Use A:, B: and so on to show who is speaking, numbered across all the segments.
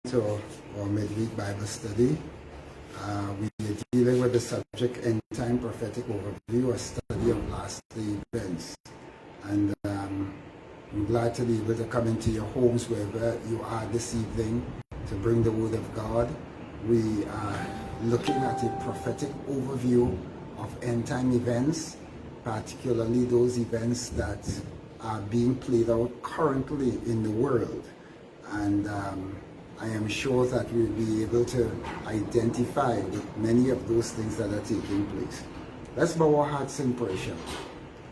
A: To our midweek Bible study. We are dealing with the subject End Time Prophetic Overview, a study of last day events. And I'm glad to be able to come into your homes wherever you are this evening to bring the Word of God. We are looking at a prophetic overview of end time events, particularly those events that are being played out currently in the world. And I am sure that we'll be able to identify many of those things that are taking place. Let's bow our hearts in prayer.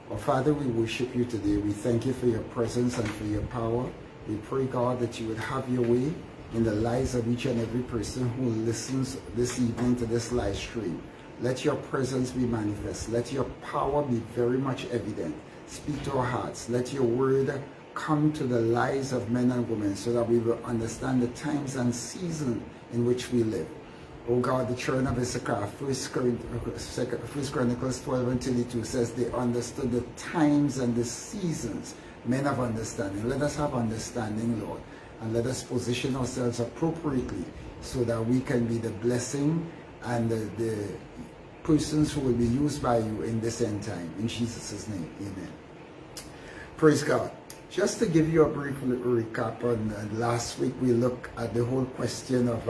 A: Oh, Father, we worship you today. We thank you for your presence and for your power. We pray, God, that you would have your way in the lives of each and every person who listens this evening to this live stream. Let your presence be manifest. Let your power be very much evident. Speak to our hearts. Let your word come to the lives of men and women so that we will understand the times and season in which we live. Oh God, the children of Issachar, 1 Chronicles 12 and 22 says they understood the times and the seasons, men of understanding. Let us have understanding, Lord, and let us position ourselves appropriately so that we can be the blessing and the persons who will be used by you in this end time. In Jesus' name, amen. Praise God. Just to give you a brief recap on last week, we looked at the whole question of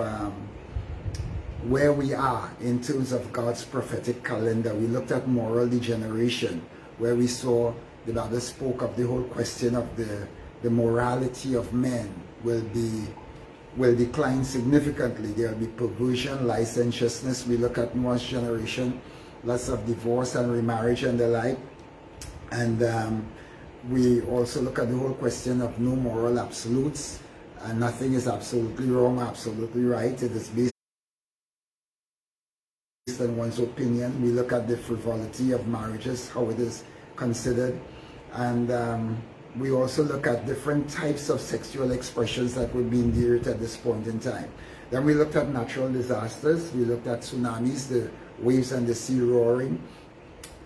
A: where we are in terms of God's prophetic calendar. We looked at moral degeneration, where we saw the Bible spoke of the whole question of the morality of men will decline significantly. There will be perversion, licentiousness. We look at Noah's generation, lots of divorce and remarriage and the like. And we also look at the whole question of no moral absolutes, and nothing is absolutely wrong, absolutely right. It is based on one's opinion. We look at the frivolity of marriages, how it is considered, and we also look at different types of sexual expressions that would be endeared at this point in time. Then we looked at natural disasters. We looked at tsunamis, the waves and the sea roaring,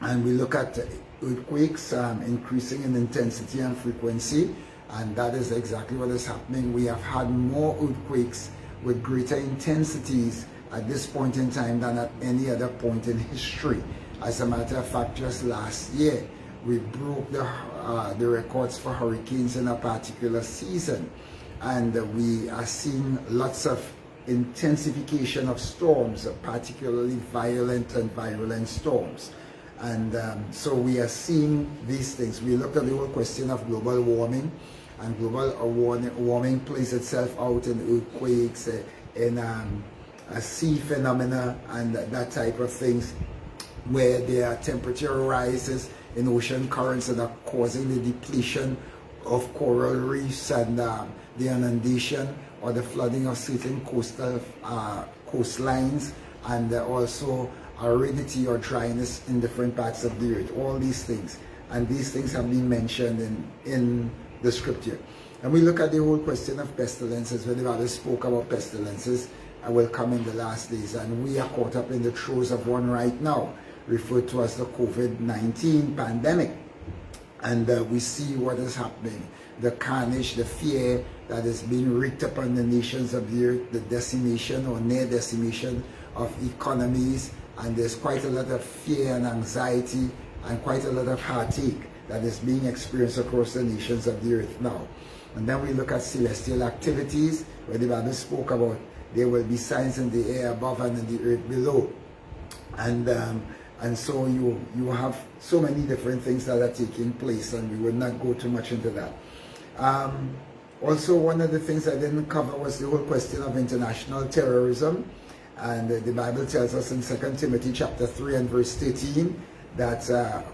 A: and we look at earthquakes increasing in intensity and frequency, and that is exactly what is happening. We have had more earthquakes with greater intensities at this point in time than at any other point in history. As a matter of fact, just last year we broke the records for hurricanes in a particular season, and we are seeing lots of intensification of storms, particularly violent and virulent storms. And so we are seeing these things. We looked at the whole question of global warming, and global warming plays itself out in earthquakes, in sea phenomena, and that type of things, where there are temperature rises in ocean currents that are causing the depletion of coral reefs and the inundation or the flooding of certain coastal coastlines, and also aridity or dryness in different parts of the earth. All these things, and these things have been mentioned in the scripture. And we look at the whole question of pestilences, where the Bible spoke about pestilences will come in the last days, and we are caught up in the throes of one right now, referred to as the COVID-19 pandemic. And we see what is happening, the carnage, the fear that is being wreaked upon the nations of the earth, the decimation or near decimation of economies. And there's quite a lot of fear and anxiety and quite a lot of heartache that is being experienced across the nations of the earth now. And then we look at celestial activities, where the Bible spoke about there will be signs in the air above and in the earth below. And so you have so many different things that are taking place, and we will not go too much into that. Also, one of the things I didn't cover was the whole question of international terrorism. And the Bible tells us in 2 Timothy chapter 3 and verse 13 that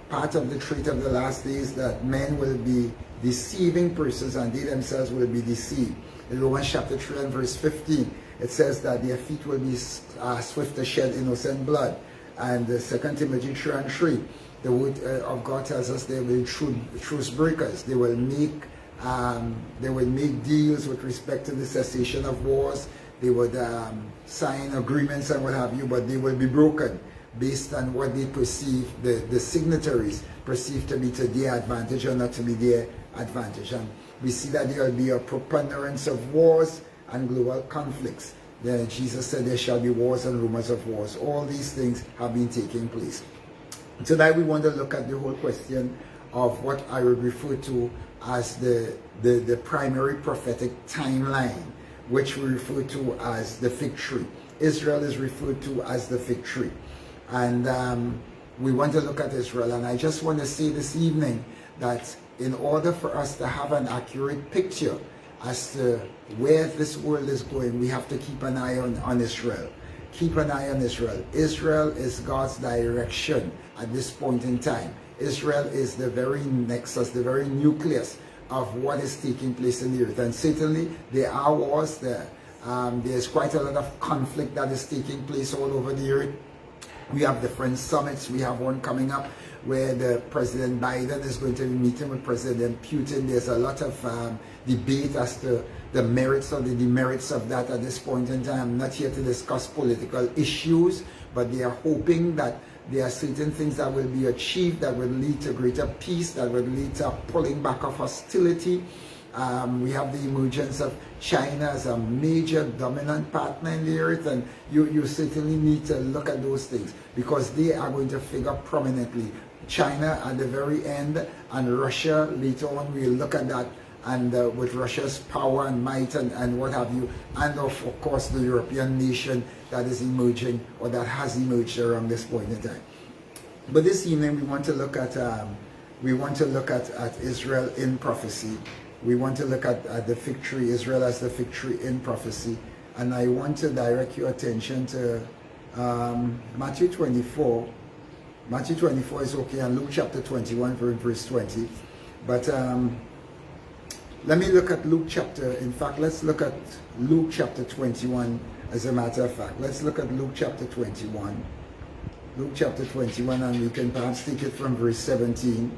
A: part of the trait of the last days that men will be deceiving persons, and they themselves will be deceived. In Romans chapter 3 and verse 15, it says that their feet will be swift to shed innocent blood. And 2 Timothy 3 and 3, the word of God tells us they will be truce breakers. They will make deals with respect to the cessation of wars. They would sign agreements and what have you, but they will be broken based on what they perceive, the signatories perceive to be to their advantage or not to be their advantage. And we see that there will be a preponderance of wars and global conflicts. Jesus said there shall be wars and rumors of wars. All these things have been taking place. Tonight we want to look at the whole question of what I would refer to as the primary prophetic timeline, which we refer to as the fig tree. Israel is referred to as the fig tree. And we want to look at Israel. And I just want to say this evening that in order for us to have an accurate picture as to where this world is going, we have to keep an eye on Israel. Keep an eye on Israel. Israel is God's direction at this point in time. Israel is the very nexus, the very nucleus of what is taking place in the earth. And certainly there are wars there. There's quite a lot of conflict that is taking place all over the earth. We have different summits. We have one coming up where the President Biden is going to be meeting with President Putin. There's a lot of debate as to the merits or the demerits of that at this point in time. I'm not here to discuss political issues, but they are hoping that there are certain things that will be achieved that will lead to greater peace, that will lead to pulling back of hostility. We have the emergence of China as a major dominant partner in the earth, and you certainly need to look at those things because they are going to figure prominently. China at the very end and Russia later on, we'll look at that, and with Russia's power and might and what have you, and of course the European nation that is emerging or that has emerged around this point in time. But this evening we want to look at Israel in prophecy. We want to look at the fig tree, Israel as the fig tree in prophecy. And I want to direct your attention to Matthew 24. Matthew 24 is okay, and Luke chapter 21 verse 20. But let me look at Luke chapter, in fact, let's look at Luke chapter 21 as a matter of fact. Let's look at Luke chapter 21. Luke chapter 21, and we can perhaps take it from verse 17.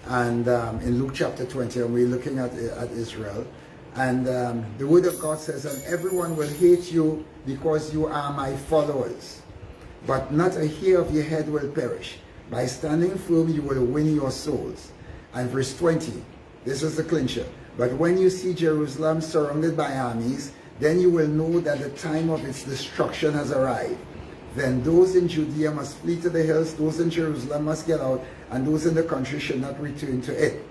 A: And in Luke chapter 20, and we're looking at Israel. And the word of God says, and everyone will hate you because you are my followers. But not a hair of your head will perish. By standing firm, you will win your souls. And verse 20, this is the clincher. But when you see Jerusalem surrounded by armies, then you will know that the time of its destruction has arrived. Then those in Judea must flee to the hills, those in Jerusalem must get out, and those in the country should not return to it.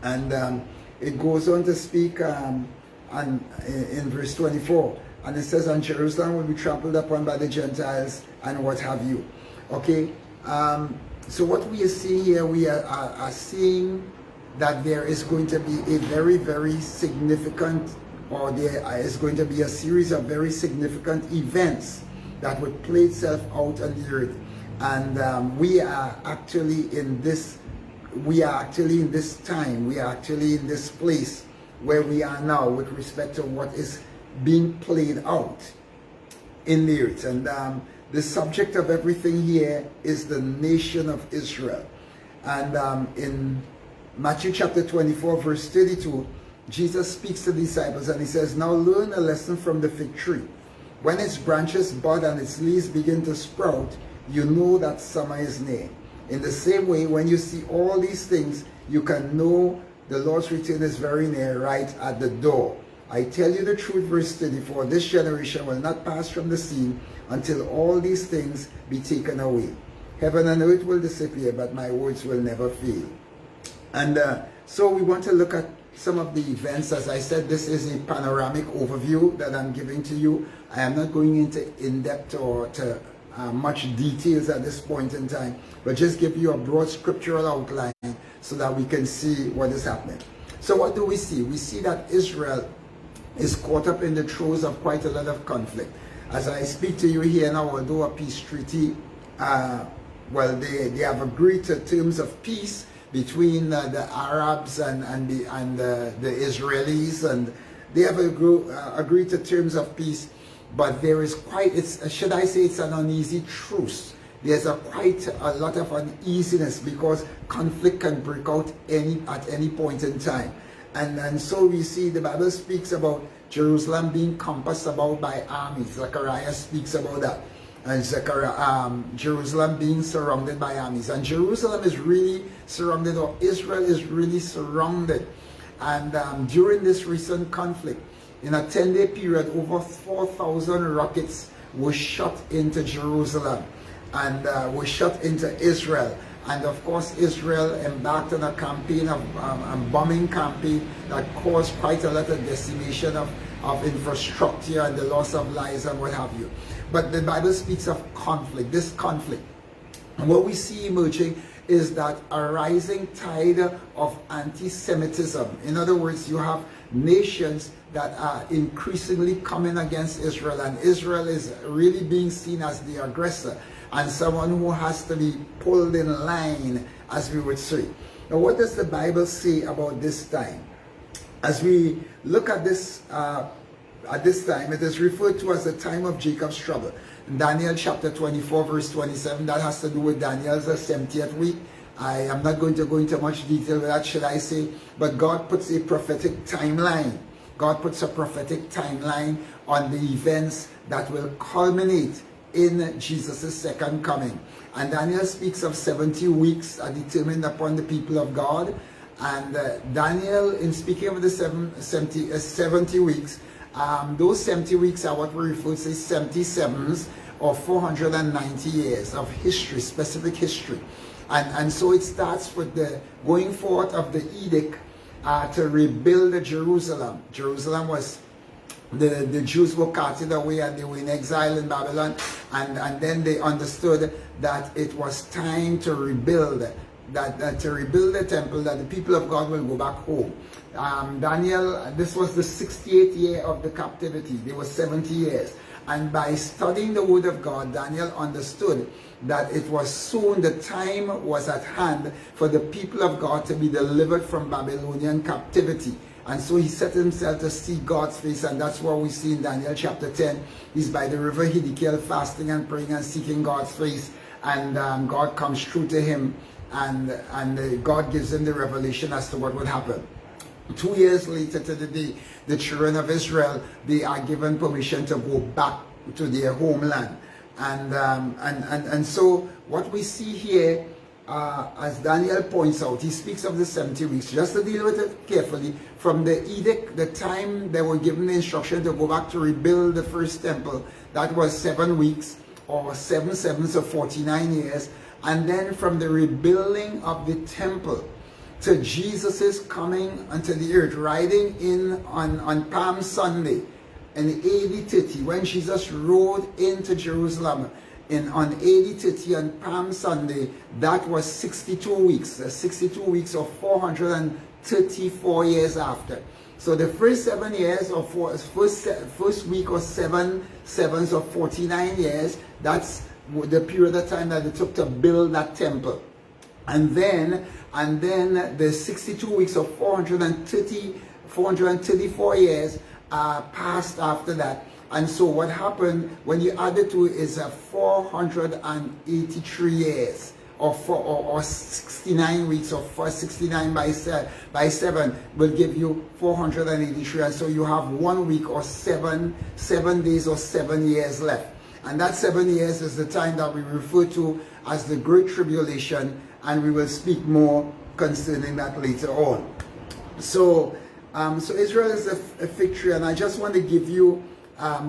A: And it goes on to speak in verse 24, and it says, and Jerusalem will be trampled upon by the Gentiles, and what have you. Okay, so what we are seeing here, we are seeing that there is going to be a very, very significant, or there is going to be a series of very significant events that would play itself out on the earth. And we are actually in this time, we are actually in this place where we are now with respect to what is being played out in the earth. And the subject of everything here is the nation of Israel. And in Matthew chapter 24 verse 32, Jesus speaks to the disciples and he says, now learn a lesson from the fig tree. When its branches bud and its leaves begin to sprout, you know that summer is near. In the same way, when you see all these things, you can know the Lord's return is very near, right at the door. I tell you the truth, verse 34, this generation will not pass from the scene until all these things be taken away. Heaven and earth will disappear, but my words will never fail. And so we want to look at some of the events. As I said, this is a panoramic overview that I'm giving to you. I am not going into in-depth or to much details at this point in time, but just give you a broad scriptural outline so that we can see what is happening. So what do we see? We see that Israel is caught up in the throes of quite a lot of conflict. As I speak to you here now, although a peace treaty, they have agreed to terms of peace between the Arabs and the Israelis, and they have agreed to terms of peace, but there is should I say it's an uneasy truce. There's quite a lot of uneasiness because conflict can break out at any point in time. And so we see the Bible speaks about Jerusalem being compassed about by armies. Zechariah speaks about that. And Jerusalem being surrounded by armies. And Jerusalem is really surrounded, or Israel is really surrounded. And during this recent conflict, In a 10-day period, over 4,000 rockets were shot into Jerusalem and were shot into Israel. And of course, Israel embarked on a campaign of a bombing campaign that caused quite a lot of decimation of infrastructure and the loss of lives and what have you. But the Bible speaks of conflict, this conflict. And what we see emerging is that a rising tide of anti-Semitism. In other words, you have nations that are increasingly coming against Israel, and Israel is really being seen as the aggressor and someone who has to be pulled in line, as we would say. Now, what does the Bible say about this time? As we look at this time, it is referred to as the time of Jacob's trouble. Daniel chapter 24 verse 27, that has to do with Daniel's 70th week. I am not going to go into much detail with that, should I say, but God puts a prophetic timeline. God puts a prophetic timeline on the events that will culminate in Jesus' second coming. And Daniel speaks of 70 weeks are determined upon the people of God. And Daniel, in speaking of the 70 weeks, those 70 weeks are what we refer to as 77s, or 490 years of history, specific history. And so it starts with the going forth of the edict to rebuild Jerusalem. Jerusalem was, the Jews were carted away and they were in exile in Babylon, and then they understood that it was time to rebuild, to rebuild the temple, that the people of God will go back home. Daniel, this was the 68th year of the captivity. There were 70 years. And by studying the word of God, Daniel understood that it was soon, the time was at hand for the people of God to be delivered from Babylonian captivity. And so he set himself to seek God's face, and that's what we see in Daniel chapter 10. He's by the river Hiddekel, fasting and praying and seeking God's face, and God comes true to him, and God gives him the revelation as to what would happen. 2 years later to the day, the children of Israel, they are given permission to go back to their homeland. And so what we see here, as Daniel points out, he speaks of the 70 weeks. Just to deal with it carefully, from the edict, the time they were given the instruction to go back to rebuild the first temple, that was 7 weeks, or 7 sevens of 49 years. And then from the rebuilding of the temple to Jesus' coming unto the earth, riding in on Palm Sunday in AD 30, when Jesus rode into Jerusalem on AD 30 on Palm Sunday, that was 62 weeks, 62 weeks or 434 years after. So the first 7 years, or first week or 7 sevens of 49 years, that's the period of time that it took to build that temple. And then the 62 weeks of 434 years passed after that. And so what happened when you add the two is 483 years, or 69 weeks, or 69 by 7 will give you 483. And so you have 1 week or 7 days or 7 years left. And that 7 years is the time that we refer to as the Great Tribulation, and we will speak more concerning that later on. So Israel is a fig tree, and I just want to give you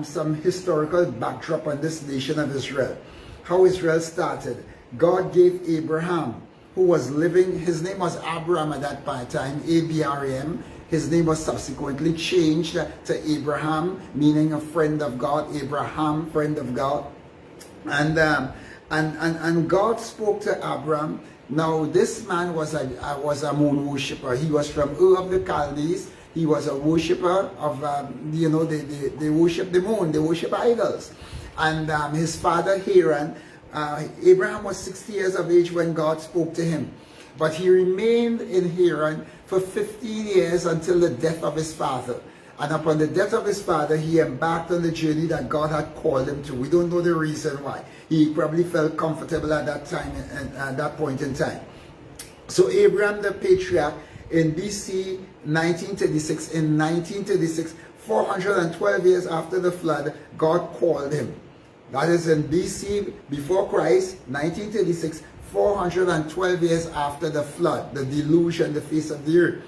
A: some historical backdrop on this nation of Israel. How Israel started. God gave Abraham, who was living, his name was Abram at that time, A-B-R-A-M. His name was subsequently changed to Abraham, meaning a friend of God. Abraham, friend of God. And God spoke to Abram. Now this man was a moon worshipper. He was from Ur of the Chaldees. He was a worshipper of, they worship the moon, they worship idols. And his father Haran, Abraham was 60 years of age when God spoke to him. But he remained in Haran for 15 years until the death of his father. And upon the death of his father, he embarked on the journey that God had called him to. We don't know the reason why. He probably felt comfortable at that time, at that point in time. So Abraham the patriarch, in BC 1936, 412 years after the flood, God called him. That is in BC, before Christ, 1936, 412 years after the flood, the deluge on the face of the earth.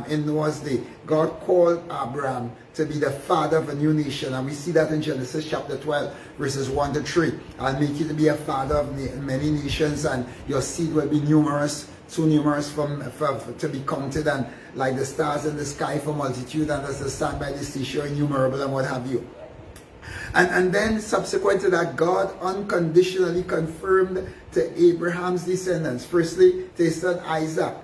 A: in Noah's day. God called Abraham to be the father of a new nation, and we see that in Genesis chapter 12, verses 1 to 3. I'll make you to be a father of many nations, and your seed will be numerous, too numerous to be counted, and like the stars in the sky for multitude, and as the sand by the seashore, innumerable, and what have you. And then subsequent to that, God unconditionally confirmed to Abraham's descendants, firstly to his son Isaac,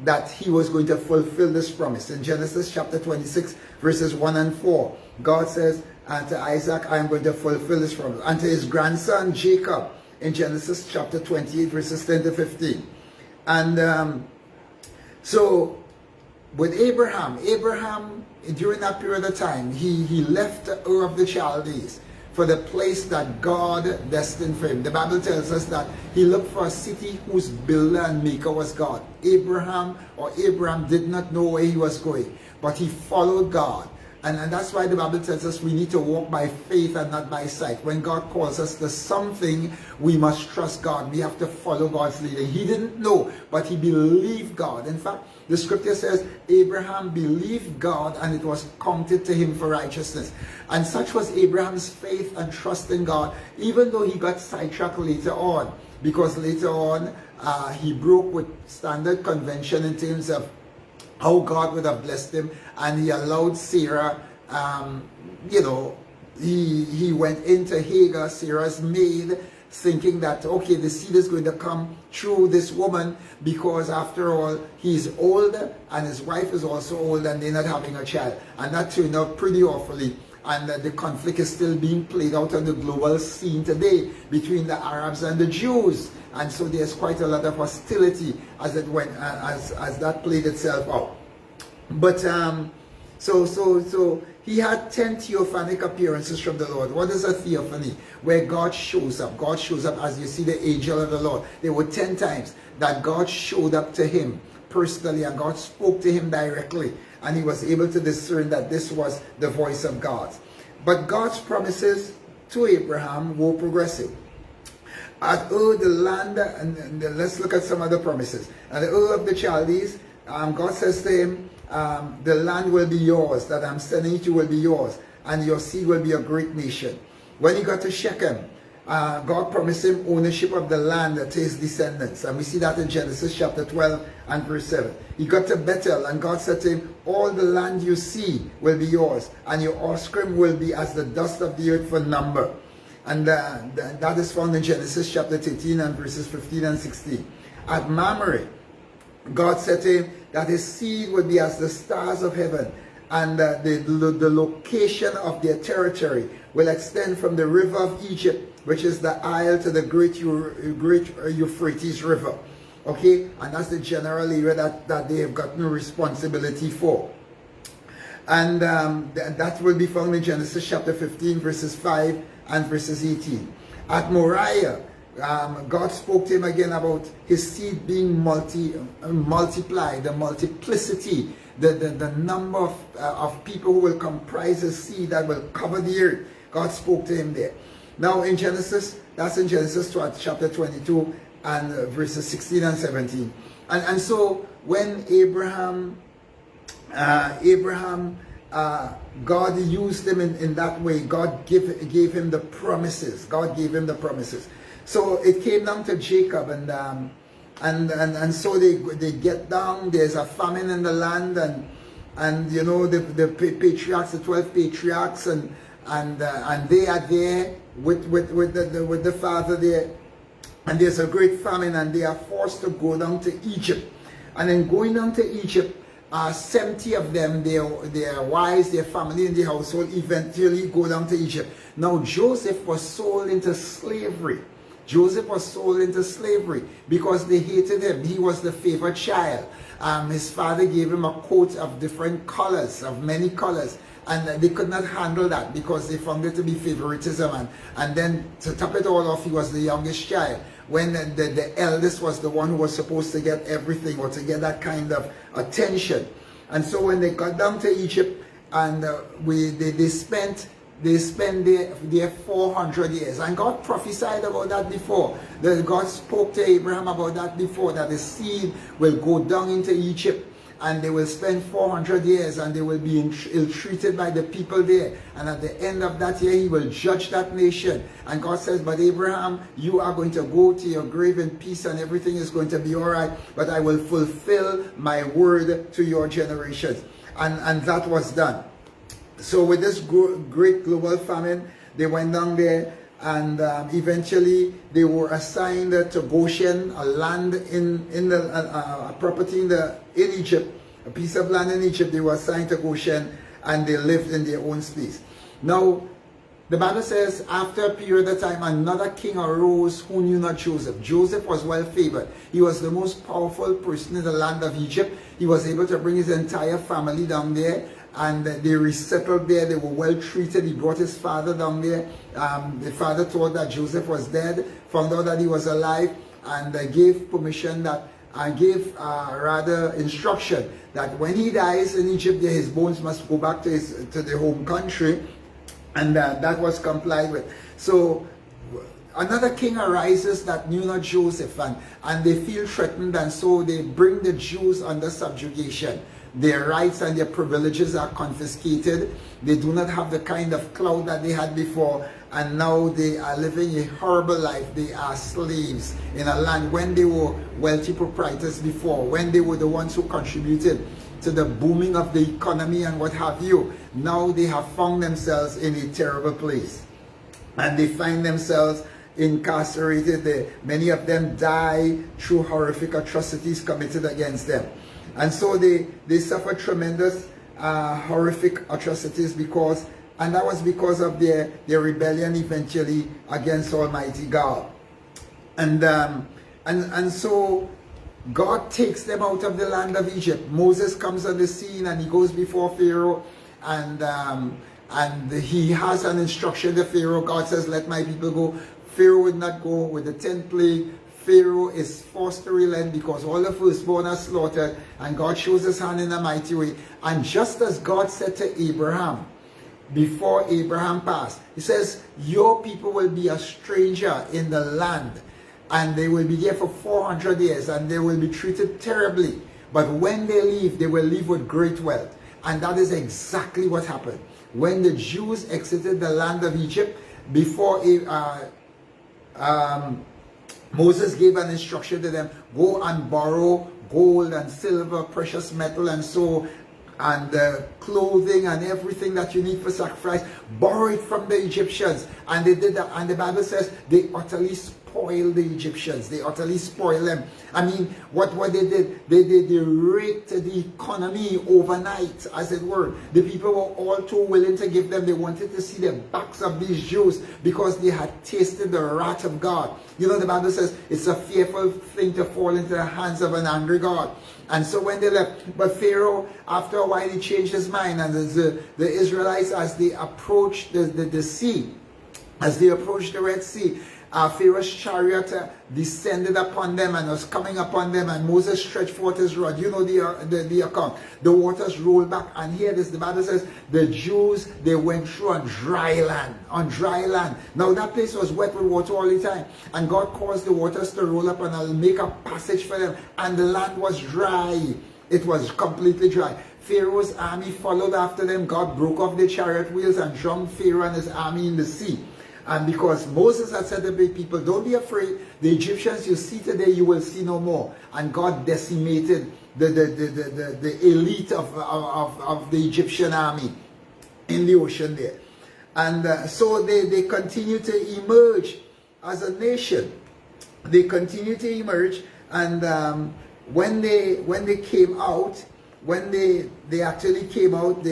A: that he was going to fulfill this promise. In Genesis chapter 26, verses 1 and 4, God says, and to Isaac, I am going to fulfill this promise. And to his grandson Jacob, in Genesis chapter 28, verses 10 to 15. And so with Abraham, during that period of time, he left Ur of the Chaldees for the place that God destined for him. The Bible tells us that he looked for a city whose builder and maker was God. Abraham did not know where he was going, but he followed God. And that's why the Bible tells us we need to walk by faith and not by sight. When God calls us to something, we must trust God. We have to follow God's leading. He didn't know, but he believed God. In fact, the scripture says Abraham believed God and it was counted to him for righteousness. And such was Abraham's faith and trust in God, even though he got sidetracked later on. Because later on, he broke with standard convention in terms of how God would have blessed him, and he allowed Sarah, he went into Hagar, Sarah's maid, thinking that, okay, the seed is going to come through this woman, because after all, he's old, and his wife is also old, and they're not having a child. And that turned out pretty awfully. And the conflict is still being played out on the global scene today between the Arabs and the Jews. And so there's quite a lot of hostility as it went, as that played itself out. But so he had 10 theophanic appearances from the Lord. What is a theophany? Where God shows up. God shows up as you see the angel of the Lord. There were 10 times that God showed up to him personally, and God spoke to him directly, and he was able to discern that this was the voice of God. But God's promises to Abraham were progressive. At Ur, the land, and let's look at some other promises. At the Ur of the Chaldees, God says to him, the land will be yours, that I'm sending you to will be yours, and your seed will be a great nation. When he got to Shechem, God promised him ownership of the land to his descendants. And we see that in Genesis chapter 12 and verse 7. He got to Bethel, and God said to him, all the land you see will be yours, and your offspring will be as the dust of the earth for number. And that is found in Genesis chapter 13 and verses 15 and 16. At Mamre, God said to him that his seed would be as the stars of heaven, and the location of their territory will extend from the river of Egypt, which is the Isle, to the great Euphrates River. Okay, and that's the general area that they have gotten responsibility for. And that will be found in Genesis chapter 15, verses 5 and verses 18. At Moriah, God spoke to him again about his seed being multiplied, the multiplicity, the number of people who will comprise his seed that will cover the earth. God spoke to him there. Now in Genesis, that's in Genesis chapter 22 and verses 16 and 17. And so when God used him in that way. God gave him the promises. God gave him the promises. So it came down to Jacob, and so they get down. There's a famine in the land, and you know the patriarchs, the 12 patriarchs, and they are there with the father there, and there's a great famine, and they are forced to go down to Egypt. And in going down to Egypt, 70 of them, their wives, their family, and their household eventually go down to Egypt. Now Joseph was sold into slavery. Joseph was sold into slavery because they hated him. He was the favored child. His father gave him a coat of different colors, of many colors, and they could not handle that because they found it to be favoritism. And then to top it all off, he was the youngest child, when the eldest was the one who was supposed to get everything, or to get that kind of attention. And so when they got down to Egypt, and they spent there 400 years. And God prophesied about that before. God spoke to Abraham about that before, that the seed will go down into Egypt, and they will spend 400 years, and they will be ill-treated by the people there. And at the end of that year, he will judge that nation. And God says, but Abraham, you are going to go to your grave in peace, and everything is going to be all right, but I will fulfill my word to your generations. And that was done. So with this great global famine, they went down there, and eventually they were assigned to Goshen, a land a property in Egypt, a piece of land in Egypt. They were assigned to Goshen, and they lived in their own space. Now, the Bible says, after a period of time, another king arose who knew not Joseph. Joseph was well favored. He was the most powerful person in the land of Egypt. He was able to bring his entire family down there, and they resettled there. They were well treated. He brought his father down there. The father thought that Joseph was dead, found out that he was alive, and gave permission that, rather instruction that when he dies in Egypt, his bones must go back to the home country, and that was complied with. So another king arises that knew not Joseph, and they feel threatened, and so they bring the Jews under subjugation. Their rights and their privileges are confiscated. They do not have the kind of clout that they had before, and now they are living a horrible life. They are slaves in a land when they were wealthy proprietors before, when they were the ones who contributed to the booming of the economy and what have you. Now they have found themselves in a terrible place, and they find themselves incarcerated. Many of them die through horrific atrocities committed against them. And so they suffer tremendous horrific atrocities and that was because of their rebellion eventually against Almighty God. And so God takes them out of the land of Egypt. Moses comes on the scene, and he goes before Pharaoh, and he has an instruction to Pharaoh. God says, let my people go. Pharaoh would not go. With the 10th plague, Pharaoh is forced to relent because all the firstborn are slaughtered, and God shows his hand in a mighty way. And just as God said to Abraham, before Abraham passed, he says, your people will be a stranger in the land, and they will be there for 400 years, and they will be treated terribly. But when they leave, they will leave with great wealth. And that is exactly what happened. When the Jews exited the land of Egypt, before Moses gave an instruction to them, go and borrow gold and silver, precious metal, and so, and clothing and everything that you need for sacrifice. Borrow it from the Egyptians. And they did that. And the Bible says they utterly spoiled the Egyptians. They utterly spoiled them. I mean, what they did, they raked the economy overnight, as it were. The people were all too willing to give them. They wanted to see the backs of these Jews because they had tasted the wrath of God. You know, the Bible says it's a fearful thing to fall into the hands of an angry God. And so when they left, but Pharaoh, after a while, he changed his mind. And the Israelites, as they approached the sea, as they approached the Red Sea, Pharaoh's chariot descended upon them and was coming upon them, and Moses stretched forth his rod. You know the account. The waters rolled back, and here the Bible says the Jews, they went through on dry land. Now that place was wet with water all the time, and God caused the waters to roll up and make a passage for them, and the land was dry. It was completely dry. Pharaoh's army followed after them. God broke off the chariot wheels and drowned Pharaoh and his army in the sea. And because Moses had said to the people, don't be afraid, the Egyptians you see today, you will see no more. And God decimated the elite of the Egyptian army in the ocean there. And so they continue to emerge as a nation. They continue to emerge, and when they came out, when they actually came out,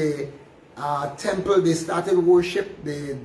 A: temple, they started worship, they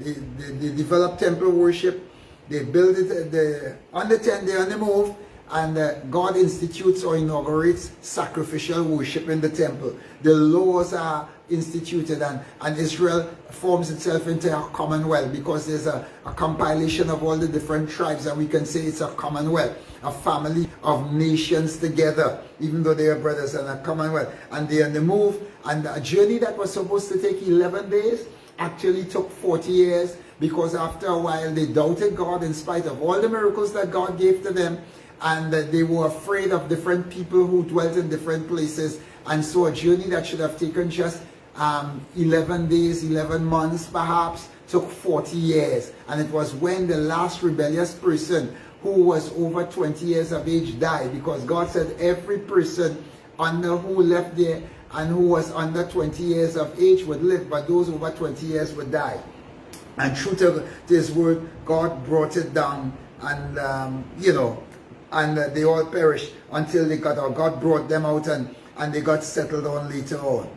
A: developed temple worship, they built it on the 10th day on the move, and God institutes or inaugurates sacrificial worship in the temple. The laws are instituted, and Israel forms itself into a commonwealth because there's a compilation of all the different tribes, and we can say it's a commonwealth, a family of nations together, even though they are brothers, and a commonwealth. And they're on the move, and a journey that was supposed to take 11 days actually took 40 years, because after a while they doubted God in spite of all the miracles that God gave to them, and they were afraid of different people who dwelt in different places, And so a journey that should have taken just 11 days, 11 months perhaps, took 40 years. And it was when the last rebellious person who was over 20 years of age died, because God said every person who left there and who was under 20 years of age would live, but those over 20 years would die. And true to his word, God brought it down, and and they all perished until they got out. God brought them out, and they got settled on later on.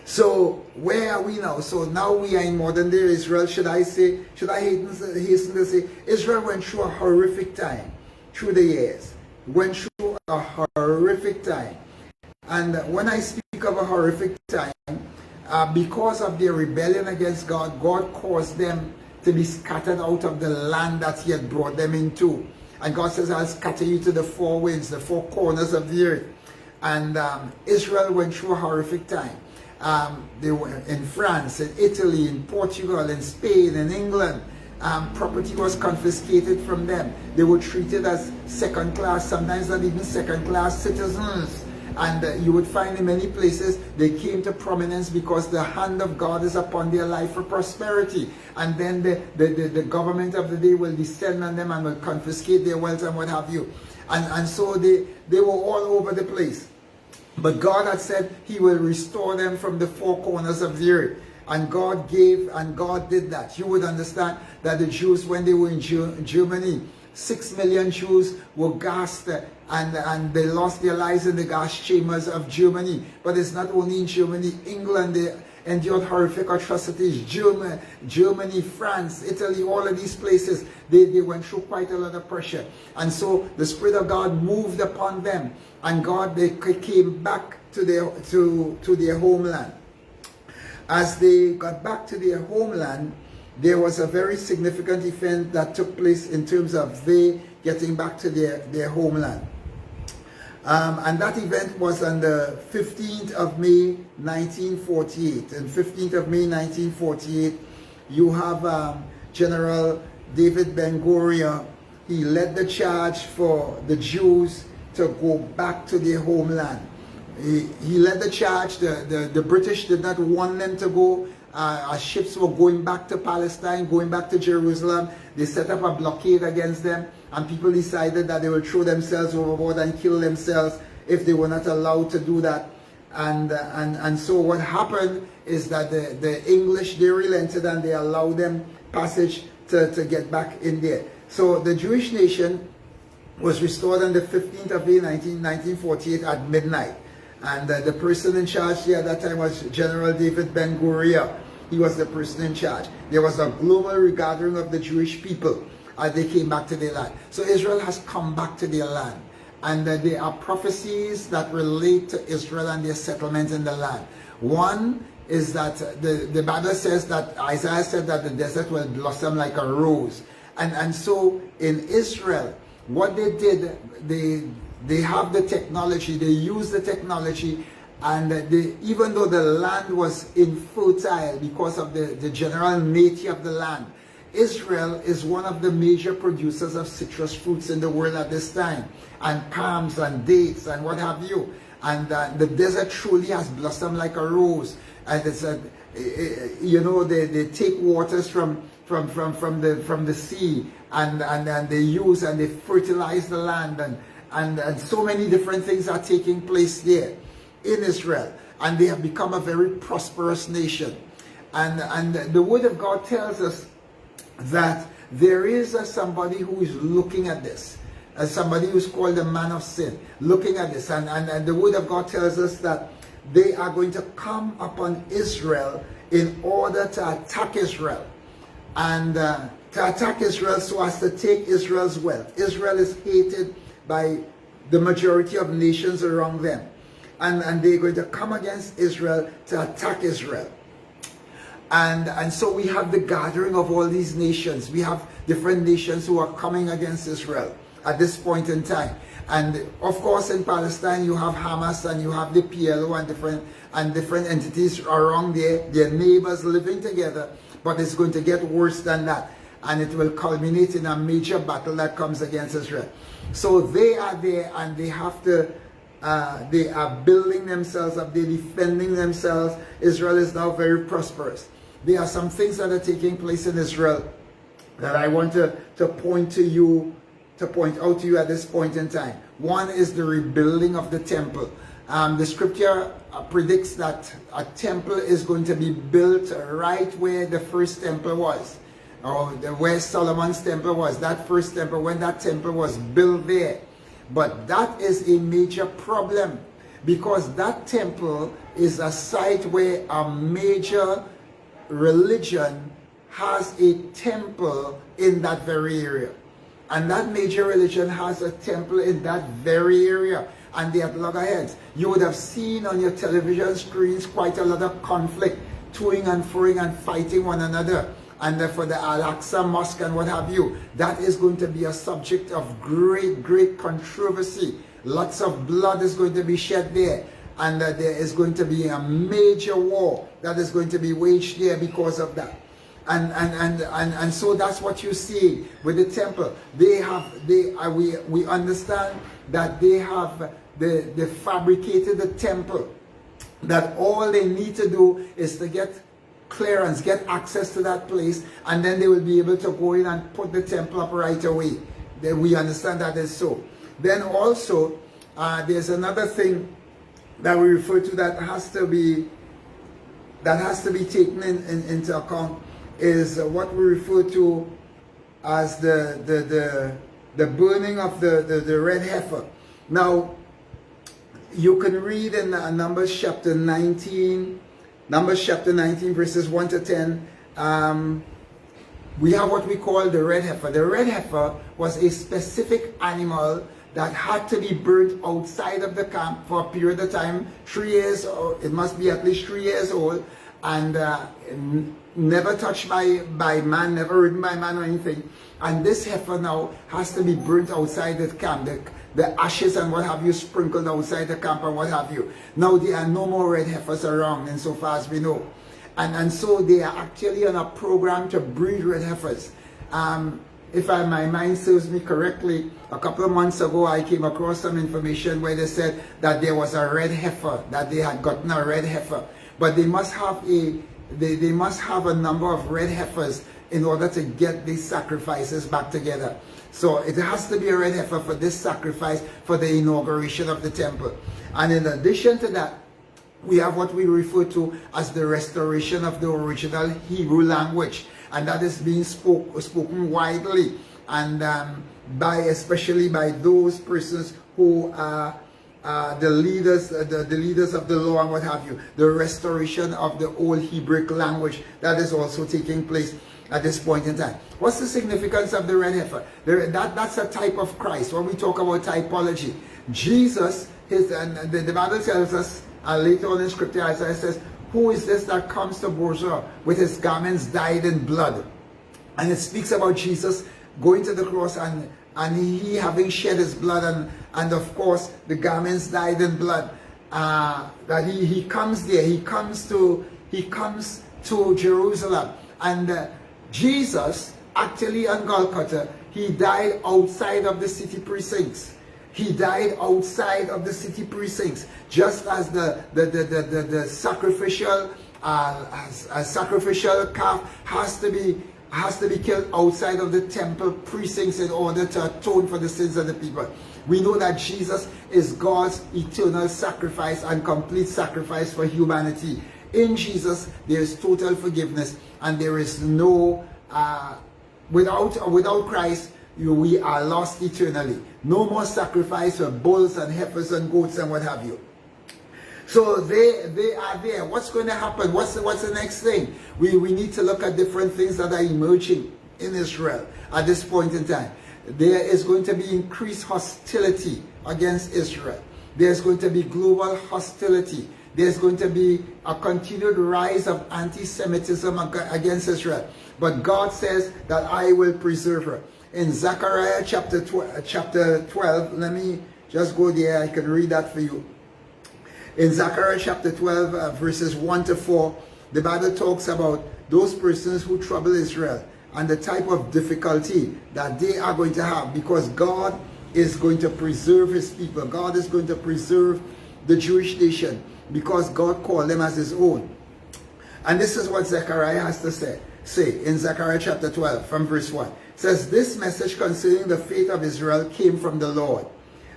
A: So where are we now? So now we are in modern day Israel. Should I hasten to say, Israel went through a horrific time through the years. Went through a horrific time. And when I speak of a horrific time, because of their rebellion against God, God caused them to be scattered out of the land that he had brought them into. And God says, I'll scatter you to the four winds, the four corners of the earth. And Israel went through a horrific time. They were in France, in Italy, in Portugal, in Spain, in England. Property was confiscated from them. They were treated as second class, sometimes not even second class citizens. And you would find in many places they came to prominence because the hand of God is upon their life for prosperity. And then the government of the day will descend on them and will confiscate their wealth and what have you. And so they were all over the place. But God had said he will restore them from the four corners of the earth. And God gave, and God did that. You would understand that the Jews, when they were in Germany, 6 million Jews were gassed, and they lost their lives in the gas chambers of Germany. But it's not only in Germany. England, they endured horrific atrocities. Germany, France, Italy, all of these places, they went through quite a lot of pressure. And so the Spirit of God moved upon them, and they came back to their homeland. As they got back to their homeland, there was a very significant event that took place in terms of they getting back to their homeland. And that event was on the 15th of May, 1948. And 15th of May, 1948, you have General David Ben-Gurion. He led the charge for the Jews to go back to their homeland. He led the charge. The British did not want them to go. Ships were going back to Palestine, going back to Jerusalem. They set up a blockade against them, and people decided that they would throw themselves overboard and kill themselves if they were not allowed to do that. And so what happened is that the English, they relented and they allowed them passage to get back in there. So the Jewish nation was restored on the 15th of May 1948 at midnight. And the person in charge there at that time was General David Ben-Gurion. He was the person in charge. There was a global regathering of the Jewish people as they came back to their land. So Israel has come back to their land. And there are prophecies that relate to Israel and their settlement in the land. One is that the Bible says that Isaiah said that the desert will blossom like a rose. And so in Israel, what they did, they have the technology, they use the technology, and even though the land was infertile because of the general nature of the land, Israel is one of the major producers of citrus fruits in the world at this time, and palms and dates and what have you. And the desert truly has blossomed like a rose. And it's they take waters from the sea, and they use and they fertilize the land, and so many different things are taking place there in Israel, and they have become a very prosperous nation. And the Word of God tells us that there is somebody who is looking at this, as somebody who's called the man of sin, looking at this, and the Word of God tells us that they are going to come upon Israel in order to attack Israel, and to attack Israel so as to take Israel's wealth. Israel is hated by the majority of nations around them, and they're going to come against Israel to attack Israel. And so we have the gathering of all these nations. We have different nations who are coming against Israel at this point in time. And of course in Palestine you have Hamas and you have the PLO and different entities around there, their neighbors living together, but it's going to get worse than that. And it will culminate in a major battle that comes against Israel. So they are there, and they have to they are building themselves up, they're defending themselves. Israel is now very prosperous. There are some things that are taking place in Israel that I want to point out to you at this point in time. One is the rebuilding of the temple. The scripture predicts that a temple is going to be built right where the first temple was, or where Solomon's temple was. That first temple, when that temple was built there. But that is a major problem, because that temple is a site where a major religion has a temple in that very area. And that major religion has a temple in that very area. And they have loggerheads. You would have seen on your television screens quite a lot of conflict, toing and froing and fighting one another. And for the Al-Aqsa Mosque and what have you, that is going to be a subject of great controversy. Lots of blood is going to be shed there. And there is going to be a major war that is going to be waged there because of that. And so that's what you see with the temple. We understand that they fabricated the temple, that all they need to do is to get clearance, get access to that place, and then they will be able to go in and put the temple up right away. We understand that is so. Then also, there's another thing that we refer to that has to be taken into account, is what we refer to as the burning of the red heifer. Now, you can read in Numbers chapter 19 verses 1 to 10. We have what we call the red heifer. The red heifer was a specific animal that had to be burnt outside of the camp for a period of time, 3 years, or it must be at least 3 years old, and never touched by man, never ridden by man or anything. And this heifer now has to be burnt outside the camp. The ashes and what have you sprinkled outside the camp and what have you. Now there are no more red heifers around, insofar as we know. And so they are actually on a program to breed red heifers. If my mind serves me correctly, a couple of months ago I came across some information where they said that there was a red heifer, that they had gotten a red heifer. But they must have a number of red heifers in order to get these sacrifices back together. So it has to be a red heifer for this sacrifice for the inauguration of the temple. And in addition to that, we have what we refer to as the restoration of the original Hebrew language. And that is being spoken widely, and especially by those persons who are the leaders of the law and what have you. The restoration of the old Hebrew language, that is also taking place at this point in time. What's the significance of the red heifer? That's a type of Christ. When we talk about typology, Jesus, the Bible tells us, later on in scripture, Isaiah says, who is this that comes to Bozrah with his garments dyed in blood? And it speaks about Jesus going to the cross and he having shed his blood, and of course the garments dyed in blood. That he comes there, he comes to Jerusalem, and Jesus actually on Golgotha, he died outside of the city precincts. He died outside of the city precincts, just as the sacrificial calf has to be killed outside of the temple precincts in order to atone for the sins of the people. We know that Jesus is God's eternal sacrifice and complete sacrifice for humanity. In Jesus, there is total forgiveness, and there is no without Christ, we are lost eternally. No more sacrifice for bulls and heifers and goats and what have you. So they are there. What's going to happen? What's the next thing? We need to look at different things that are emerging in Israel at this point in time. There is going to be increased hostility against Israel. There's going to be global hostility. There's going to be a continued rise of anti-Semitism against Israel. But God says that I will preserve her. In Zechariah chapter 12, let me just go there, I can read that for you. In Zechariah chapter 12, verses 1 to 4, the Bible talks about those persons who trouble Israel and the type of difficulty that they are going to have, because God is going to preserve his people. God is going to preserve the Jewish nation because God called them as his own. And this is what Zechariah has to say in Zechariah chapter 12 from verse 1. It says, this message concerning the fate of Israel came from the Lord.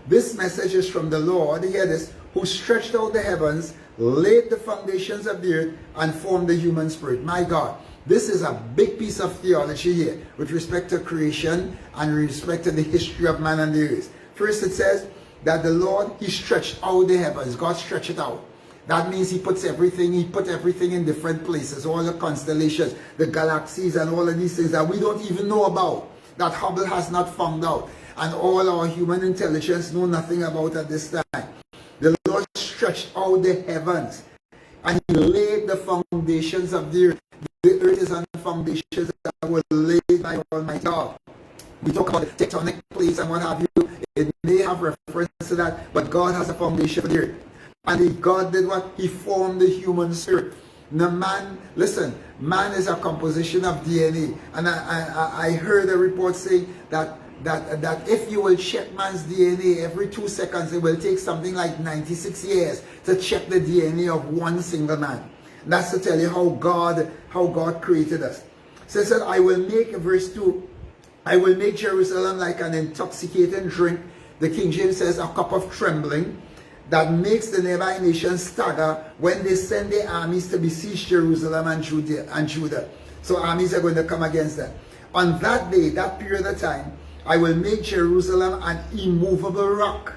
A: This message is from the Lord, hear this, who stretched out the heavens, laid the foundations of the earth, and formed the human spirit. My God, this is a big piece of theology here with respect to creation and with respect to the history of man and the earth. First it says that the Lord, he stretched out the heavens. God stretched it out. That means he put everything in different places, all the constellations, the galaxies, and all of these things that we don't even know about, that Hubble has not found out, and all our human intelligence know nothing about at this time. The Lord stretched out the heavens, and he laid the foundations of the earth. The earth is on foundations that were laid by Almighty God. We talk about the tectonic plates and what have you. It may have reference to that, but God has a foundation for the earth. And God did what? He formed the human spirit. Now man, listen, man is a composition of DNA. And I heard a report saying that if you will check man's DNA every 2 seconds, it will take something like 96 years to check the DNA of one single man. That's to tell you how God created us. So it said, I will make, verse 2, I will make Jerusalem like an intoxicating drink. The King James says, a cup of trembling, that makes the nearby nations stagger when they send their armies to besiege Jerusalem and Judah. So armies are going to come against them. On that day, that period of time, I will make Jerusalem an immovable rock.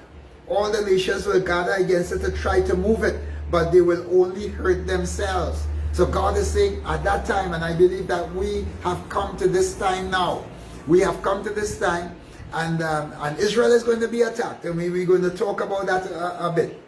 A: All the nations will gather against it to try to move it, but they will only hurt themselves. So God is saying at that time, and I believe that we have come to this time now. We have come to this time, and Israel is going to be attacked, and we're going to talk about that a bit.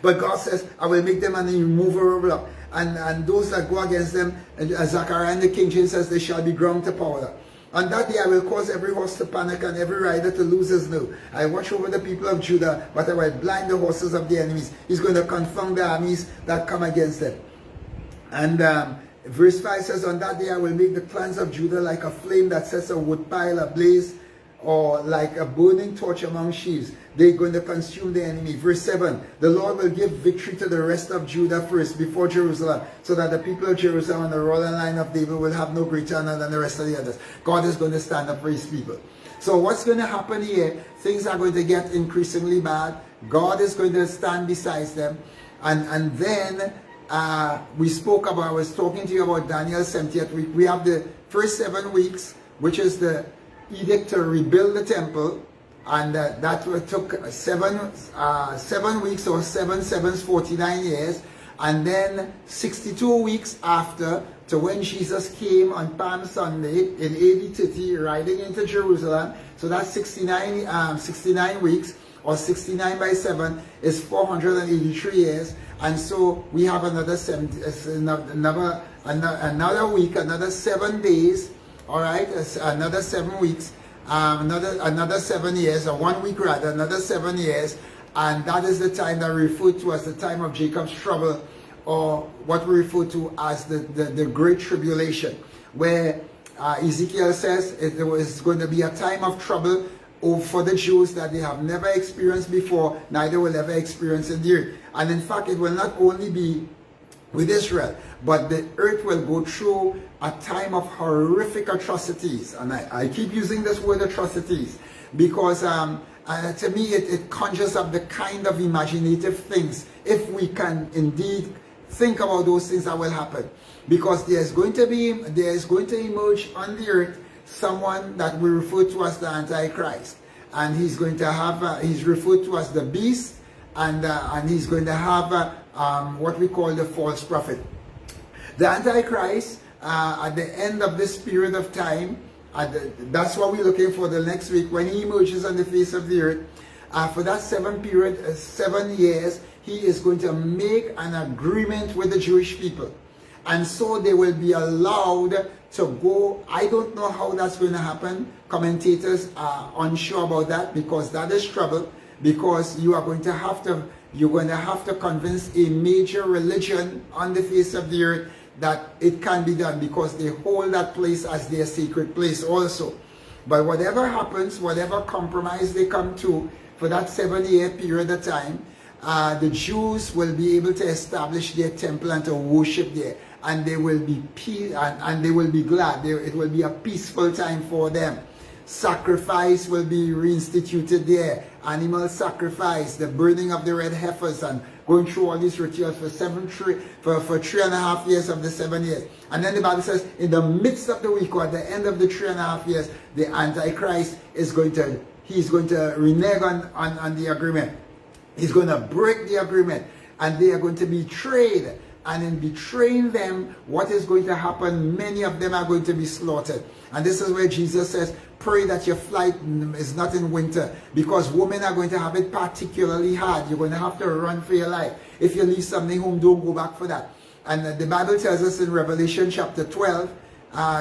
A: But God says, I will make them an immovable rock, and those that go against them, Zechariah and the King James says, they shall be ground to powder. On that day I will cause every horse to panic and every rider to lose his nerve. I watch over the people of Judah, but I will blind the horses of the enemies. He's going to confound the armies that come against them. And verse 5 says, on that day I will make the clans of Judah like a flame that sets a wood pile ablaze, or like a burning torch among sheaves. They're going to consume the enemy. Verse 7, the Lord will give victory to the rest of Judah first before Jerusalem, so that the people of Jerusalem and the royal line of David will have no greater honor than the rest of the others. God is going to stand up for his people. So what's going to happen here? Things are going to get increasingly bad. God is going to stand beside them. And then we spoke about, I was talking to you about Daniel's 70th week. We have the first 7 weeks, which is the edict to rebuild the temple, and that took 7 weeks, or 7 sevens, 49 years, and then 62 weeks after, to when Jesus came on Palm Sunday in AD 30, riding into Jerusalem. So that's 69 weeks, or 69 by 7 is 483 years, and so we have another week, another 7 days. All right, another 7 weeks, another 7 years, or 1 week rather, another 7 years, and that is the time that we refer to as the time of Jacob's trouble, or what we refer to as the Great Tribulation, where Ezekiel says it was going to be a time of trouble for the Jews that they have never experienced before, neither will ever experience in the earth. And in fact, it will not only be with Israel, but the earth will go through a time of horrific atrocities. And I keep using this word atrocities because to me it conjures up the kind of imaginative things, if we can indeed think about those things that will happen. Because there is going to emerge on the earth someone that we refer to as the Antichrist, and he's going to have he's referred to as the beast, and he's going to have what we call the false prophet. The Antichrist, at the end of this period of time, that's what we're looking for the next week, when he emerges on the face of the earth. For that 7 years, he is going to make an agreement with the Jewish people. And so they will be allowed to go. I don't know how that's going to happen. Commentators are unsure about that, because that is trouble, because you're going to have to convince a major religion on the face of the earth that it can be done, because they hold that place as their sacred place also. But whatever happens, whatever compromise they come to for that 7-year period of time, the Jews will be able to establish their temple and to worship there, and they will be and they will be glad. It will be a peaceful time for them. Sacrifice will be reinstituted there. Animal sacrifice, the burning of the red heifers, and going through all these rituals for 3.5 years of the 7 years. And then the Bible says, in the midst of the week, or at the end of the 3.5 years, the Antichrist is going to renege on the agreement. He's going to break the agreement, and they are going to be betrayed. And in betraying them, what is going to happen? Many of them are going to be slaughtered. And this is where Jesus says, pray that your flight is not in winter, because women are going to have it particularly hard. You're going to have to run for your life. If you leave something home, don't go back for that. And the Bible tells us in Revelation chapter 12,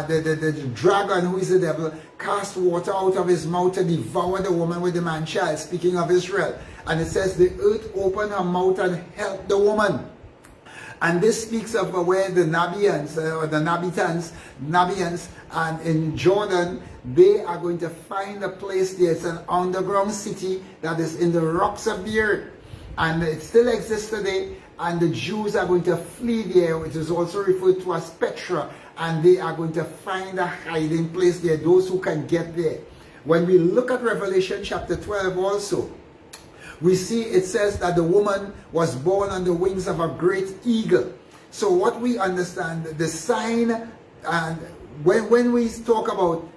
A: the dragon, who is the devil, cast water out of his mouth to devour the woman with the man-child, speaking of Israel. And it says the earth opened her mouth and helped the woman. And this speaks of where the Nabians, or the Nabians, and in Jordan, they are going to find a place there. It's an underground city that is in the rocks of the earth. And it still exists today. And the Jews are going to flee there, which is also referred to as Petra. And they are going to find a hiding place there, those who can get there. When we look at Revelation chapter 12 also, we see it says that the woman was born on the wings of a great eagle. So what we understand, the sign, and when we talk about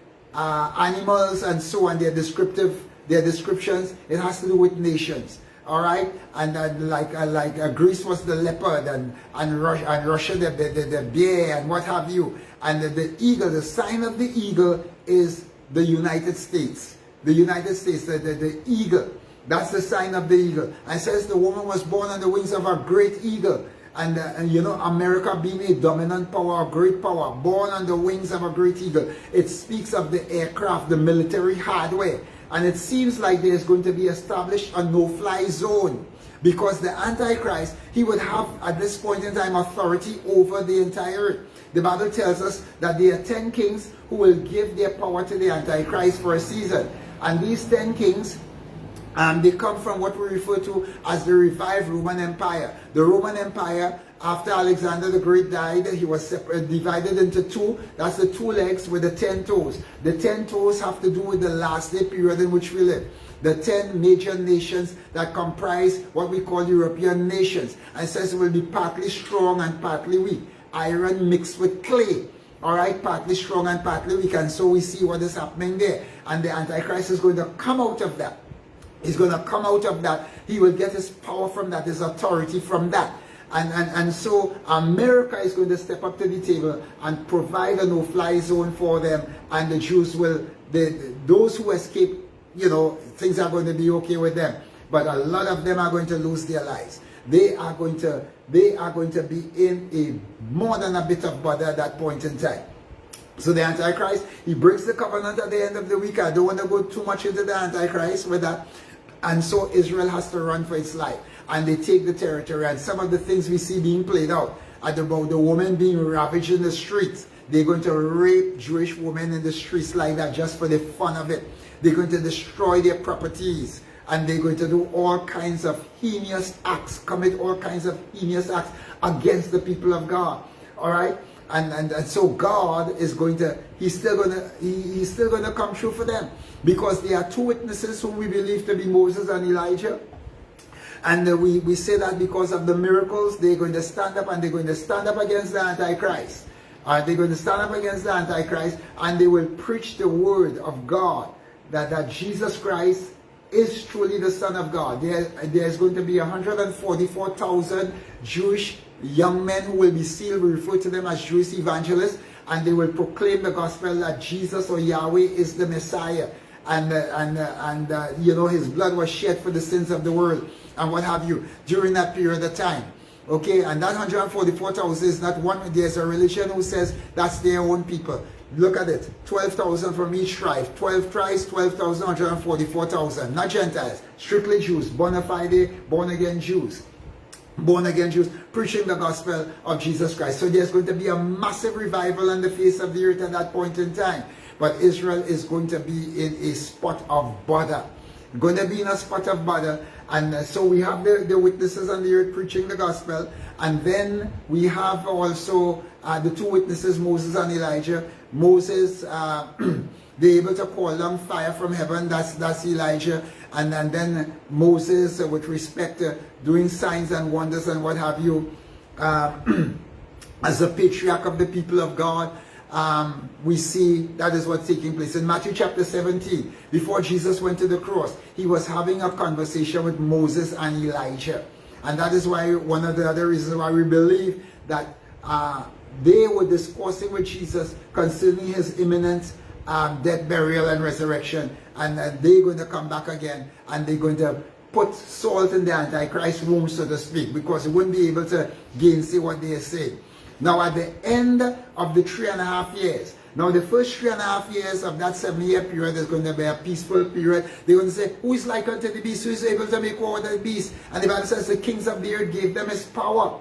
A: animals and so on, their descriptions, it has to do with nations. All right, and like Greece was the leopard, and Russia the bear, and what have you. And the eagle, the sign of the eagle is the United States. The United States, the eagle. That's the sign of the eagle. And it says the woman was born on the wings of a great eagle. And you know, America being a dominant power, a great power, born on the wings of a great eagle. It speaks of the aircraft, the military hardware. And it seems like there is going to be established a no-fly zone, because the Antichrist, he would have at this point in time authority over the entire earth. The Bible tells us that there are 10 kings who will give their power to the Antichrist for a season. And these 10 kings, they come from what we refer to as the revived Roman Empire. The Roman Empire, after Alexander the Great died, he was divided into two. That's the 2 legs with the 10 toes. The 10 toes have to do with the last day period in which we live. The 10 major nations that comprise what we call European nations. And it says it will be partly strong and partly weak. Iron mixed with clay. All right, partly strong and partly weak. And so we see what is happening there. And the Antichrist is going to come out of that. He's going to come out of that. He will get his power from that, his authority from that. And so America is going to step up to the table and provide a no-fly zone for them. And the Jews will, those who escape, you know, things are going to be okay with them. But a lot of them are going to lose their lives. They are going to be in a more than a bit of bother at that point in time. So the Antichrist, he breaks the covenant at the end of the week. I don't want to go too much into the Antichrist with that. And so Israel has to run for its life. And they take the territory. And some of the things we see being played out about the woman being ravaged in the streets. They're going to rape Jewish women in the streets like that just for the fun of it. They're going to destroy their properties. And they're going to do all kinds of heinous acts, commit all kinds of heinous acts against the people of God. All right? And so God is going to, he's still going to come true for them, because there are 2 witnesses whom we believe to be Moses and Elijah. And we say that because of the miracles, they're going to stand up, and they're going to stand up against the Antichrist. They're going to stand up against the Antichrist, and they will preach the word of God, that Jesus Christ is truly the Son of God. There's going to be 144,000 Jewish young men who will be sealed. We refer to them as Jewish evangelists, and they will proclaim the gospel that Jesus or Yahweh is the Messiah, and you know, his blood was shed for the sins of the world, and what have you, during that period of time. Okay, and that 144,000 is not one. There's a religion who says that's their own people. Look at it, 12,000 from each tribe. 12 tribes, 12,000, 144,000. Not Gentiles, strictly Jews, bona fide, born-again Jews. Born-again Jews, preaching the gospel of Jesus Christ. So there's going to be a massive revival on the face of the earth at that point in time. but Israel is going to be in a spot of bother. Going to be in a spot of bother. And so we have the witnesses on the earth preaching the gospel. And then we have also the two witnesses, Moses and Elijah. Moses, they're able to call down fire from heaven. That's Elijah. And then Moses, with respect to doing signs and wonders and what have you, as a patriarch of the people of God, we see that is what's taking place. In Matthew chapter 17, before Jesus went to the cross, he was having a conversation with Moses and Elijah. And that is why one of the other reasons why we believe that they were discussing with Jesus concerning his imminent death, burial, and resurrection. And they're going to come back again, and they're going to put salt in the Antichrist room, so to speak, because they wouldn't be able to gainsay what they are saying. Now, at the end of the 3.5 years, now the first 3.5 years of that 7-year period is going to be a peaceful period. They're going to say, who is like unto the beast? Who is able to make war with the beast? And the Bible says the kings of the earth gave them his power.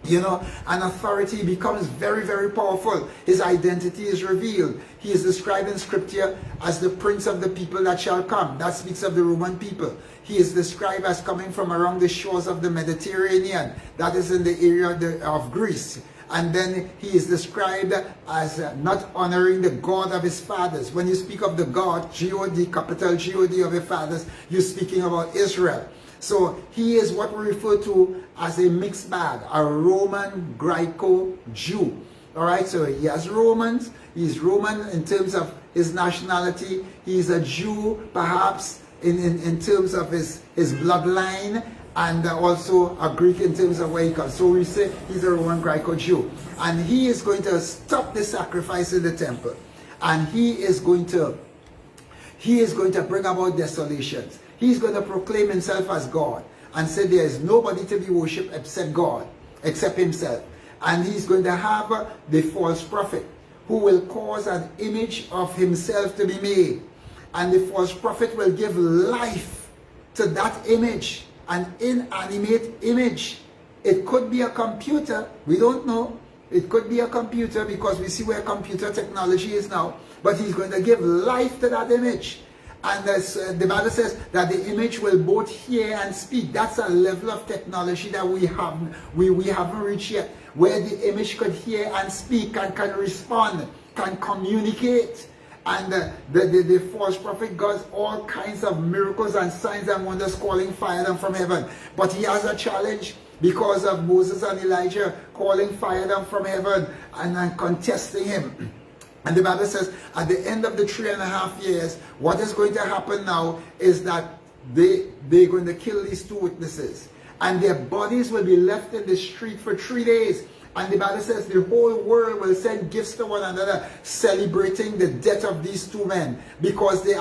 A: You know, and authority becomes very, very powerful. His identity is revealed. He is described in scripture as the prince of the people that shall come. That speaks of the Roman people. He is described as coming from around the shores of the Mediterranean. That is in the area of Greece. And then he is described as not honoring the God of his fathers. When you speak of the God, G-O-D, capital G-O-D of your fathers, you're speaking about Israel. So he is what we refer to as a mixed bag, a Roman Greco-Jew. All right, so he has Romans. He's Roman in terms of his nationality. He's a Jew, perhaps, in terms of his bloodline, and also a Greek in terms of where he comes. So we say he's a Roman Greco-Jew. And he is going to stop the sacrifice in the temple. And he is going to bring about desolations. He's going to proclaim himself as God and say there is nobody to be worshipped except God, except himself. And he's going to have the false prophet who will cause an image of himself to be made. And the false prophet will give life to that image, an inanimate image. It could be a computer. We don't know. It could be a computer because we see where computer technology is now. But he's going to give life to that image. And the Bible says that the image will both hear and speak. That's a level of technology that we haven't reached yet, where the image could hear and speak and can respond, can communicate. And the false prophet does all kinds of miracles and signs and wonders, calling fire down from heaven. But he has a challenge because of Moses and Elijah calling fire down from heaven and contesting him. And the Bible says at the end of the 3.5 years, what is going to happen now is that they're going to kill these two witnesses. And their bodies will be left in the street for 3 days. And the Bible says the whole world will send gifts to one another, celebrating the death of these two men. Because they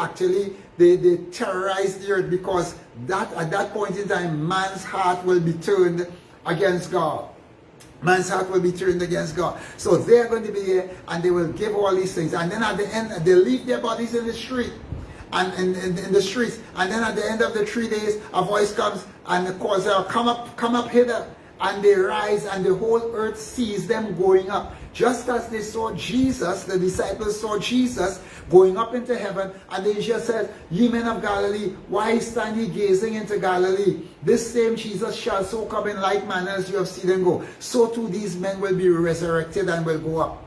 A: terrorized the earth. Because at that point in time, man's heart will be turned against God. Man's heart will be turned against God. So they're going to be here and they will give all these things. And then at the end, they leave their bodies in the street. And in the streets. And then at the end of the 3 days, a voice comes and calls out, come up hither. And they rise and the whole earth sees them going up. Just as they saw Jesus, the disciples saw Jesus going up into heaven. And the angel said, ye men of Galilee, why stand ye gazing into Galilee? This same Jesus shall so come in like manner as you have seen him go. So too these men will be resurrected and will go up.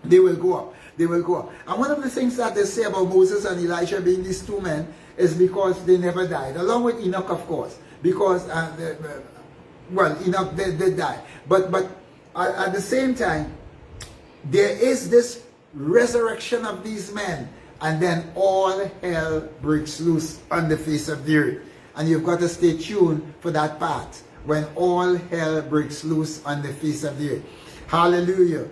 A: They will go up. They will go up. And one of the things that they say about Moses and Elijah being these two men is because they never died. Along with Enoch, of course. Because Enoch did die. But at the same time, there is this resurrection of these men. And then all hell breaks loose on the face of the earth. And you've got to stay tuned for that part. When all hell breaks loose on the face of the earth. Hallelujah.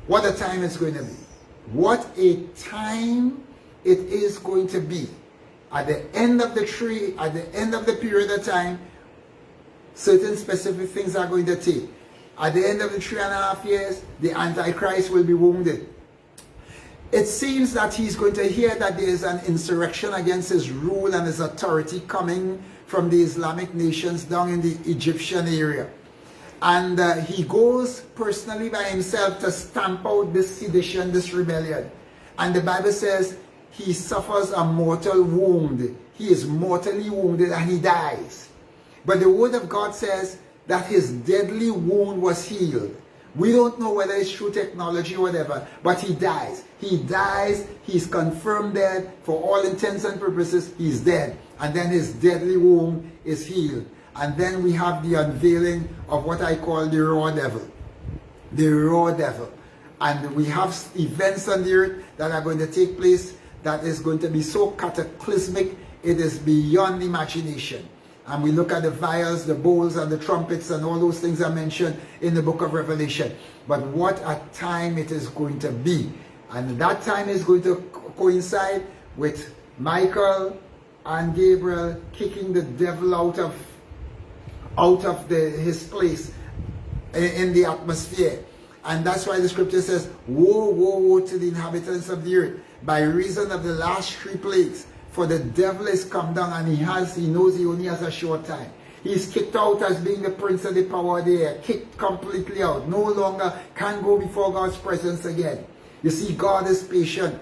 A: What a time it's going to be. What a time it is going to be. At the end of the tree, at the end of the period of time, certain specific things are going to take. At the end of the 3.5 years, the Antichrist will be wounded. It seems that he's going to hear that there is an insurrection against his rule and his authority coming from the Islamic nations down in the Egyptian area. And he goes personally by himself to stamp out this sedition, this rebellion. And the Bible says he suffers a mortal wound. He is mortally wounded and he dies. But the word of God says that his deadly wound was healed. We don't know whether it's through technology or whatever, but he dies. He dies, he's confirmed dead. For all intents and purposes, he's dead. And then his deadly wound is healed. And then we have the unveiling of what I call the raw devil. The raw devil. And we have events on the earth that are going to take place that is going to be so cataclysmic, it is beyond imagination. And we look at the vials, the bowls, and the trumpets, and all those things are mentioned in the book of Revelation. But what a time it is going to be. And that time is going to coincide with Michael and Gabriel kicking the devil out of his place in the atmosphere. And that's why the scripture says, woe, woe, woe to the inhabitants of the earth, by reason of the last 3 plagues. For the devil is come down, and he knows he only has a short time. He's kicked out as being the prince of the power of the air, kicked completely out. No longer can go before God's presence again. You see, God is patient.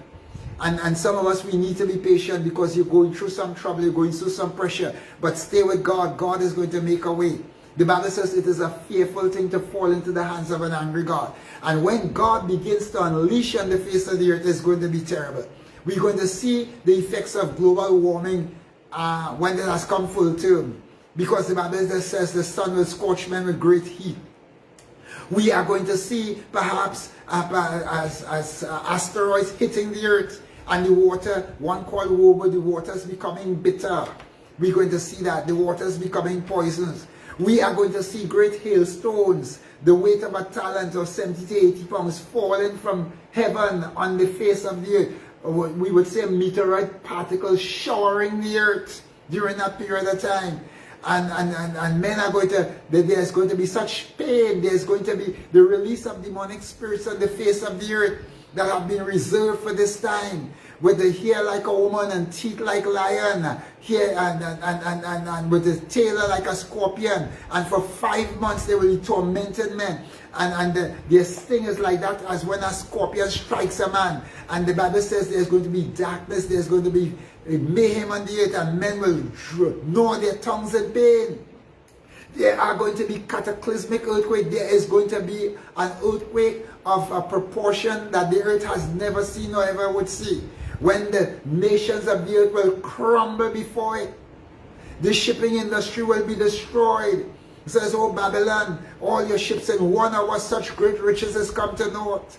A: And some of us, we need to be patient because you're going through some trouble, you're going through some pressure. But stay with God. God is going to make a way. The Bible says it is a fearful thing to fall into the hands of an angry God. And when God begins to unleash on the face of the earth, it's going to be terrible. We're going to see the effects of global warming when it has come full term. Because the Bible says the sun will scorch men with great heat. We are going to see perhaps as asteroids hitting the earth and the water, one called Wobo, the waters becoming bitter. We're going to see that, the waters becoming poisonous. We are going to see great hailstones, the weight of a talent of 70 to 80 pounds falling from heaven on the face of the earth. We would say meteorite particles showering the earth during that period of time. And men are going to, there's going to be such pain, there's going to be the release of demonic spirits on the face of the earth that have been reserved for this time, with the hair like a woman and teeth like a lion, hair and with the tail like a scorpion, and for 5 months they will be tormented men. And their sting is like that as when a scorpion strikes a man. And the Bible says there's going to be darkness, there's going to be mayhem on the earth, and men will gnaw their tongues in pain. There are going to be cataclysmic earthquake. There is going to be an earthquake of a proportion that the earth has never seen or ever would see. When the nations of the earth will crumble before it. The shipping industry will be destroyed. It says, oh Babylon, all your ships in 1 hour, such great riches has come to naught.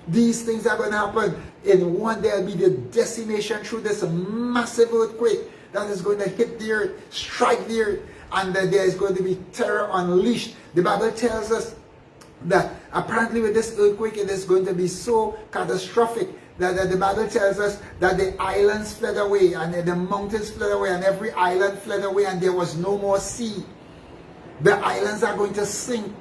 A: These things are going to happen. In one, there will be the decimation through this massive earthquake that is going to hit the earth, strike the earth, and there is going to be terror unleashed. The Bible tells us that apparently with this earthquake, it is going to be so catastrophic that the Bible tells us that the islands fled away, and the mountains fled away, and every island fled away, and there was no more sea. The islands are going to sink.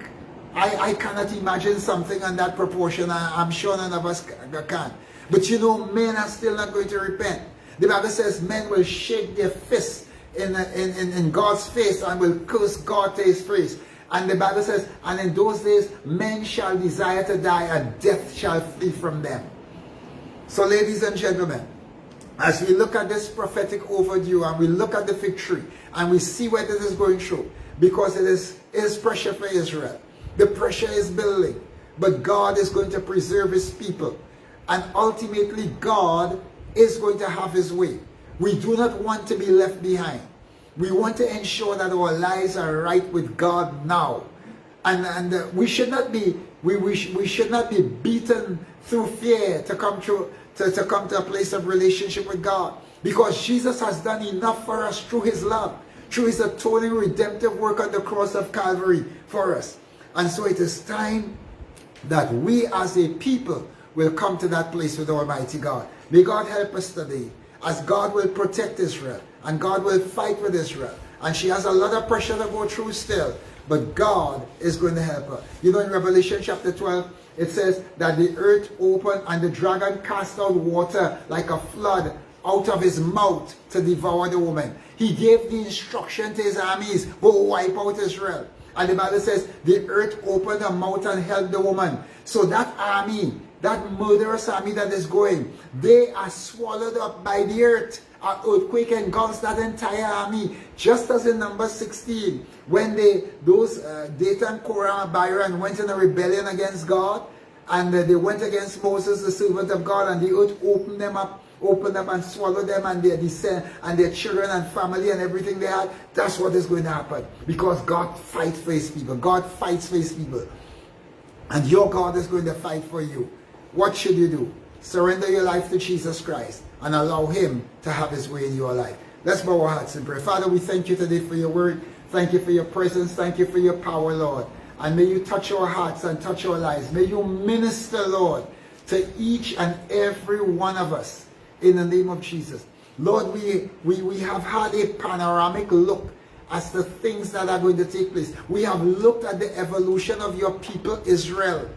A: I cannot imagine something on that proportion. I'm sure none of us can. But you know, men are still not going to repent. The Bible says men will shake their fists in God's face and will curse God to his face. And the Bible says, and in those days, men shall desire to die, and death shall flee from them. So ladies and gentlemen, as we look at this prophetic overview, and we look at the fig tree, and we see where this is going through, because it is pressure for Israel. The pressure is building, but God is going to preserve his people. And ultimately, God is going to have his way. We do not want to be left behind. We want to ensure that our lives are right with God now. And we should not be we should not be beaten through fear to come to a place of relationship with God. Because Jesus has done enough for us through his love, through his atoning redemptive work on the cross of Calvary for us. And so it is time that we as a people will come to that place with Almighty God. May God help us today, as God will protect Israel, and God will fight with Israel. And she has a lot of pressure to go through still, but God is going to help her. You know, in Revelation chapter 12, it says that the earth opened and the dragon cast out water like a flood out of his mouth to devour the woman. He gave the instruction to his armies, go wipe out Israel. And the Bible says the earth opened her mouth and held the woman. So that army that murderous army that is going, they are swallowed up by the earth. An earthquake engulfs that entire army, just as in Numbers 16, when those Dathan, Korah, and Abiram went in a rebellion against God, and they went against Moses, the servant of God, and the earth opened them up and swallowed them and their descent and their children and family and everything they had. That's what is going to happen, because God fights for his people. God fights for his people. And your God is going to fight for you. What should you do? Surrender your life to Jesus Christ and allow him to have his way in your life. Let's bow our hearts and pray. Father, we thank you today for your word. Thank you for your presence. Thank you for your power, Lord. And may you touch our hearts and touch our lives. May you minister, Lord, to each and every one of us in the name of Jesus. Lord, we have had a panoramic look as the things that are going to take place. We have looked at the evolution of your people, Israel.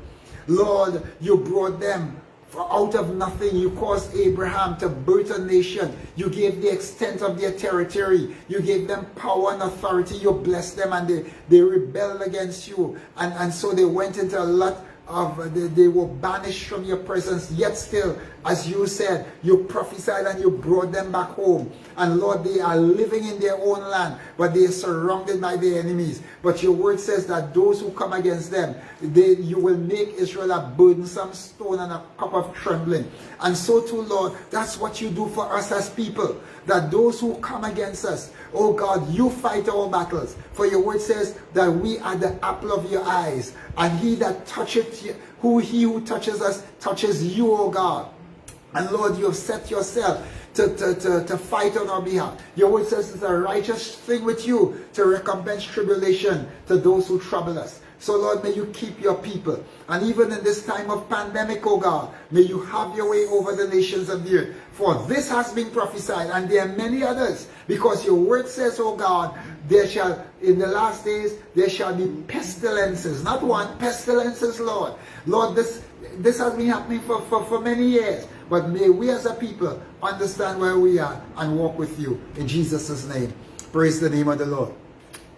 A: Lord, you brought them out of nothing. You caused Abraham to birth a nation. You gave the extent of their territory. You gave them power and authority. You blessed them, and they rebelled against you. And so they went into a lot of, they were banished from your presence. Yet still, as you said, you prophesied and you brought them back home. And Lord, they are living in their own land, but they are surrounded by their enemies. But your word says that those who come against them, you will make Israel a burdensome stone and a cup of trembling. And so too, Lord, that's what you do for us as people. That those who come against us, oh God, you fight our battles. For your word says that we are the apple of your eyes. And he that toucheth you, he who touches us, touches you, oh God. And Lord, you have set yourself to fight on our behalf. Your word says it's a righteous thing with you to recompense tribulation to those who trouble us. So Lord, may you keep your people. And even in this time of pandemic, oh God, may you have your way over the nations of the earth. For this has been prophesied, and there are many others. Because your word says, oh God, there shall, in the last days, there shall be pestilences. Not one, pestilences, Lord. Lord, this has been happening for many years. But may we as a people understand where we are and walk with you. In Jesus' name. Praise the name of the Lord.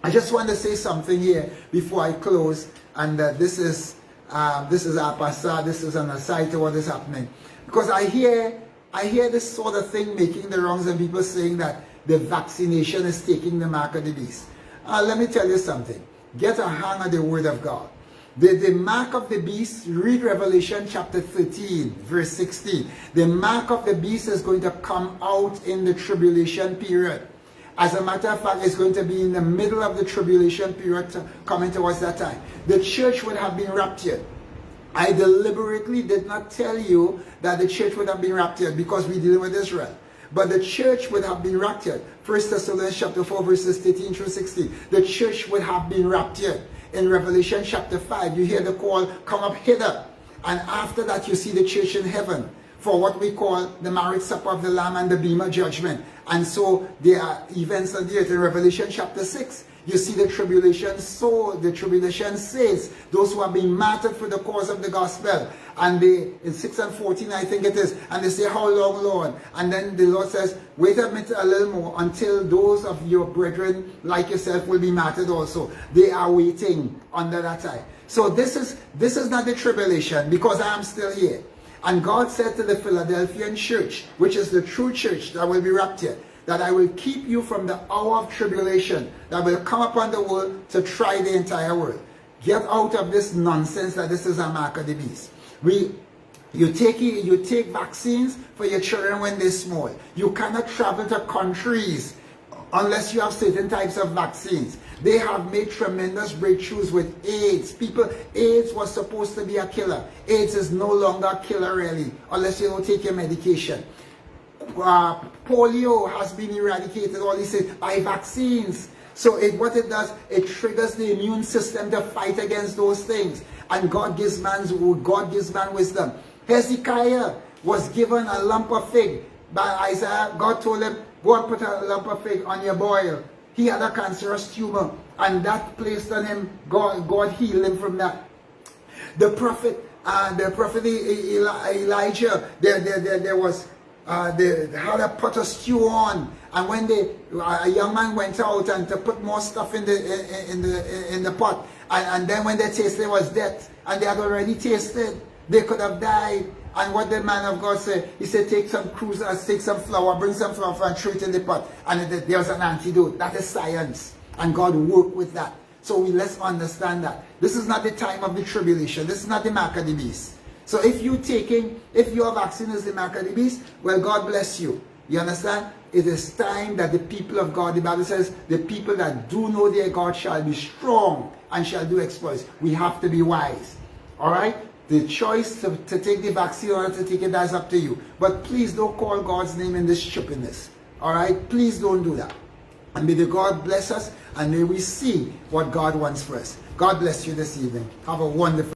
A: I just want to say something here before I close. And this is our pastor. This is an aside to what is happening. Because I hear this sort of thing making the rounds, and people saying that the vaccination is taking the mark of the beast. Let me tell you something. Get a hang of the word of God. The mark of the beast, read Revelation chapter 13, verse 16. The mark of the beast is going to come out in the tribulation period. As a matter of fact, it's going to be in the middle of the tribulation period coming towards that time. The church would have been raptured. I deliberately did not tell you that the church would have been raptured because we deal with Israel. But the church would have been raptured. 1 Thessalonians chapter 4, verses 13 through 16. The church would have been raptured. In Revelation chapter 5, you hear the call, come up hither. And after that, you see the church in heaven for what we call the marriage supper of the Lamb and the Bema judgment. And so there are events on the earth. In Revelation chapter 6, you see the tribulation. So the tribulation says, those who are being martyred for the cause of the gospel. And they, in 6 and 14, I think it is, and they say, how long, Lord? And then the Lord says, wait a minute, a little more, until those of your brethren like yourself will be martyred also. They are waiting under that time. So this is not the tribulation, because I am still here. And God said to the Philadelphian church, which is the true church that will be raptured, that I will keep you from the hour of tribulation that will come upon the world to try the entire world. Get out of this nonsense that this is a mark of the beast. You take vaccines for your children when they're small. You cannot travel to countries unless you have certain types of vaccines. They have made tremendous breakthroughs with AIDS. AIDS was supposed to be a killer. AIDS is no longer a killer really, unless you don't take your medication. Polio has been eradicated, all these things, by vaccines. So what it does, it triggers the immune system to fight against those things. And God gives man wisdom. Hezekiah was given a lump of fig by Isaiah. God told him, go and put a lump of fig on your boil. He had a cancerous tumor, and that placed on him, God healed him from that. The prophet Elijah, they had a pot of stew on, and when a young man went out and to put more stuff in the pot, and then when they tasted, it was death, and they had already tasted They could have died. And what the man of God said, he said, take some cruisers, take some flour, bring some flour and throw it in the pot. And there's an antidote. That is science. And God worked with that. So let's understand that. This is not the time of the tribulation. This is not the mark of the beast. So if your vaccine is the mark of the beast, well, God bless you. You understand? It is time that the people of God, the Bible says, the people that do know their God shall be strong and shall do exploits. We have to be wise. All right? The choice to take the vaccine or to take it, that's up to you. But please don't call God's name in this stupidness. All right? Please don't do that. And may the God bless us, and may we see what God wants for us. God bless you this evening. Have a wonderful